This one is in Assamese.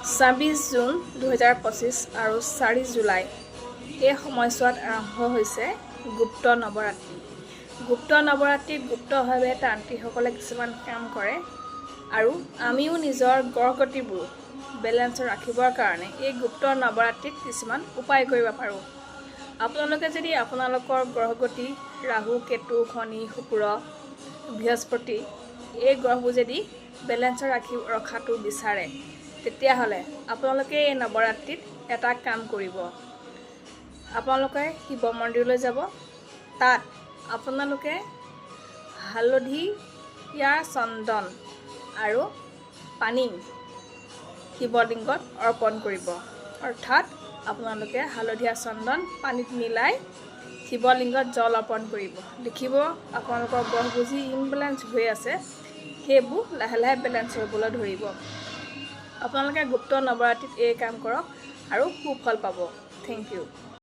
26 জুন 2025 আৰু 4 জুলাই এই সময়ছোৱাত আৰম্ভ হৈছে গুপ্ত নৱৰাত্ৰি। গুপ্ত নৱৰাত্ৰিত গুপ্তভাৱে তান্ত্ৰিকসকলে কিছুমান কাম কৰে আৰু আমিও নিজৰ গ্ৰহগতিবোৰ বেলেঞ্চত ৰাখিবৰ কাৰণে এই গুপ্ত নৱৰাত্ৰিত কিছুমান উপায় কৰিব পাৰোঁ। আপোনালোকে যদি আপোনালোকৰ গ্ৰহগতি ৰাহু, কেতু, শনি, শুক্ৰ, বৃহস্পতি এই গ্ৰহবোৰ যদি বেলেঞ্চত ৰখাটো বিচাৰে, তেতিয়াহ'লে আপোনালোকে এই নৱৰাত্ৰিত এটা কাম কৰিব। আপোনালোকে শিৱ মন্দিৰলৈ যাব। তাত আপোনালোকে হালধীয়া চন্দন আৰু পানী শিৱলিংগত অৰ্পণ কৰিব। অৰ্থাৎ আপোনালোকে হালধীয়া চন্দন পানীত মিলাই শিৱলিংগত জল অৰ্পণ কৰিব। দেখিব আপোনালোকৰ গ্ৰহবোৰ যি ইমবেলেঞ্চ হৈ আছে সেইবোৰ লাহে লাহে বেলেঞ্চ হ'বলৈ ধৰিব। আপোনালোকে গুপ্ত নৱৰাত্ৰিত এই কাম কৰক আৰু সুফল পাব। Thank U.